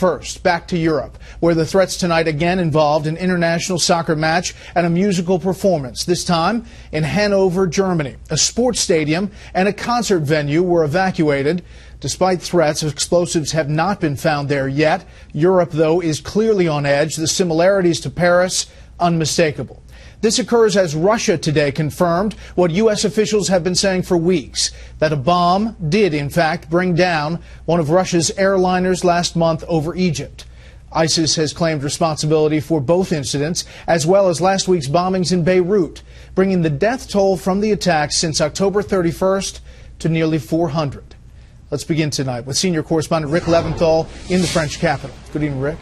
First, back to Europe, where the threats tonight again involved an international soccer match and a musical performance. This time in Hanover, Germany. A sports stadium and a concert venue were evacuated. Despite threats, explosives have not been found there yet. Europe, though, is clearly on edge. The similarities to Paris, unmistakable. This occurs as Russia today confirmed what U.S. officials have been saying for weeks, that a bomb did, in fact, bring down one of Russia's airliners last month over Egypt. ISIS has claimed responsibility for both incidents, as well as last week's bombings in Beirut, bringing the death toll from the attacks since October 31st to nearly 400. Let's begin tonight with senior correspondent Rick Leventhal in the French capital. Good evening, Rick.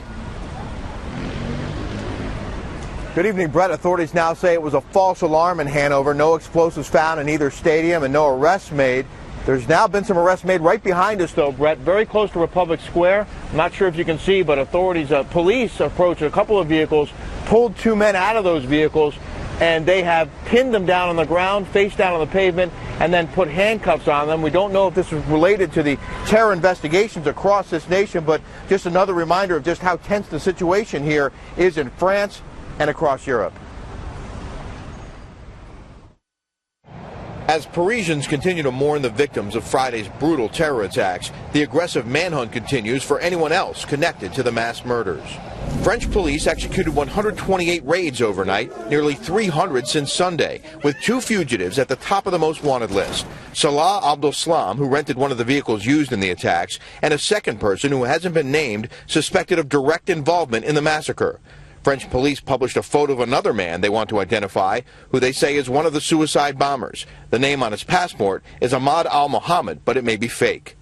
Good evening, Bret. Authorities now say it was a false alarm in Hanover. No explosives found in either stadium and no arrests made. There's now been some arrests made right behind us, though, Bret, very close to Republic Square. I'm not sure if you can see, but authorities, police approached a couple of vehicles, pulled two men out of those vehicles, and they have pinned them down on the ground, face down on the pavement, and then put handcuffs on them. We don't know if this was related to the terror investigations across this nation, but just another reminder of just how tense the situation here is in France and across Europe. As Parisians continue to mourn the victims of Friday's brutal terror attacks, the aggressive manhunt continues for anyone else connected to the mass murders. French police executed 128 raids overnight, nearly 300 since Sunday, with two fugitives at the top of the most wanted list. Salah Abdeslam, who rented one of the vehicles used in the attacks, and a second person who hasn't been named, suspected of direct involvement in the massacre. French police published a photo of another man they want to identify, who they say is one of the suicide bombers. The name on his passport is Ahmad al-Mohammed, but it may be fake.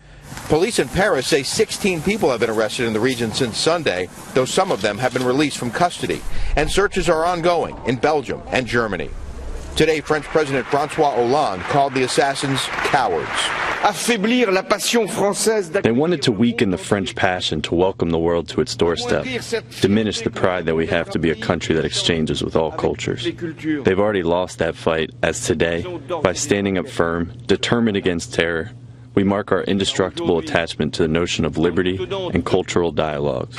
Police in Paris say 16 people have been arrested in the region since Sunday, though some of them have been released from custody. And searches are ongoing in Belgium and Germany. Today, French President François Hollande called the assassins cowards. They wanted to weaken the French passion to welcome the world to its doorstep, diminish the pride that we have to be a country that exchanges with all cultures. They've already lost that fight, as today, by standing up firm, determined against terror, we mark our indestructible attachment to the notion of liberty and cultural dialogue.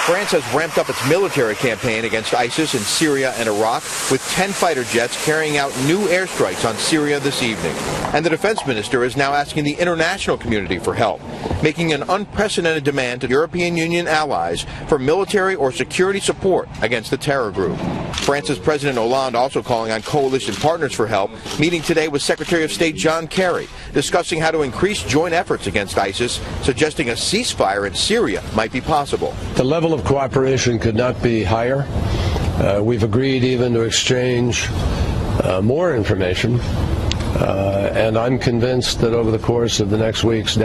France has ramped up its military campaign against ISIS in Syria and Iraq, with 10 fighter jets carrying out new airstrikes on Syria this evening. And the defense minister is now asking the international community for help, making an unprecedented demand to European Union allies for military or security support against the terror group. France's President Hollande also calling on coalition partners for help, meeting today with Secretary of State John Kerry, discussing how to increase joint efforts against ISIS, suggesting a ceasefire in Syria might be possible. The level of cooperation could not be higher. We've agreed even to exchange more information, and I'm convinced that over the course of the next weeks,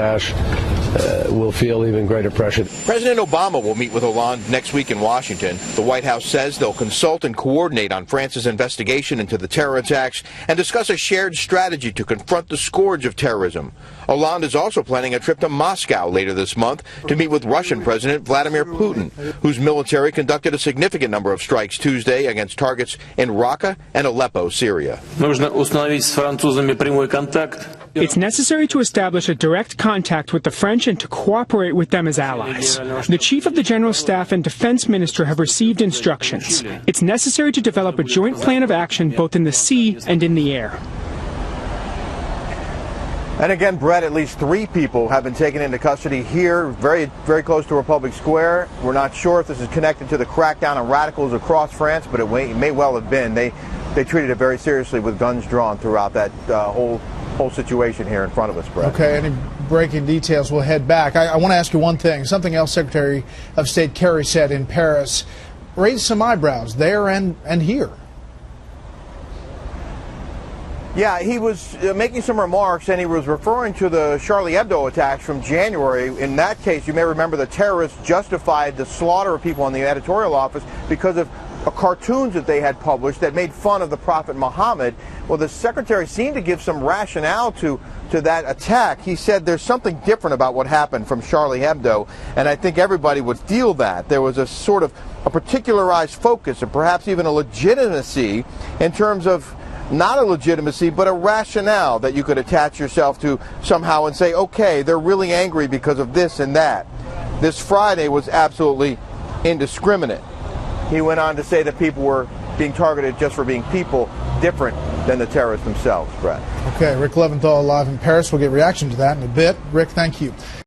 we'll feel even greater pressure. President Obama will meet with Hollande next week in Washington. The White House says they'll consult and coordinate on France's investigation into the terror attacks and discuss a shared strategy to confront the scourge of terrorism. Hollande is also planning a trip to Moscow later this month to meet with Russian President Vladimir Putin, whose military conducted a significant number of strikes Tuesday against targets in Raqqa and Aleppo, Syria. It's necessary to establish a direct contact with the French and to cooperate with them as allies. The Chief of the General Staff and Defense Minister have received instructions. It's necessary to develop a joint plan of action both in the sea and in the air. And again, Bret, at least 3 people have been taken into custody here, very, very close to Republic Square. We're not sure if this is connected to the crackdown on radicals across France, but it may well have been. They treated it very seriously with guns drawn throughout that whole situation here in front of us, Bret. Okay, any breaking details, we'll head back. I want to ask you one thing. Something else Secretary of State Kerry said in Paris raised some eyebrows there and here. Yeah, he was making some remarks, and he was referring to the Charlie Hebdo attacks from January. In that case, you may remember the terrorists justified the slaughter of people in the editorial office because of cartoons that they had published that made fun of the Prophet Muhammad. Well, the secretary seemed to give some rationale to that attack. He said there's something different about what happened from Charlie Hebdo, and I think everybody would feel that. There was a sort of a particularized focus and perhaps even a legitimacy in terms of not a legitimacy, but a rationale that you could attach yourself to somehow and say, okay, they're really angry because of this and that. this Friday was absolutely indiscriminate. He went on to say that people were being targeted just for being people, different than the terrorists themselves, Bret. Okay, Rick Leventhal live in Paris. We'll get reaction to that in a bit. Rick, thank you.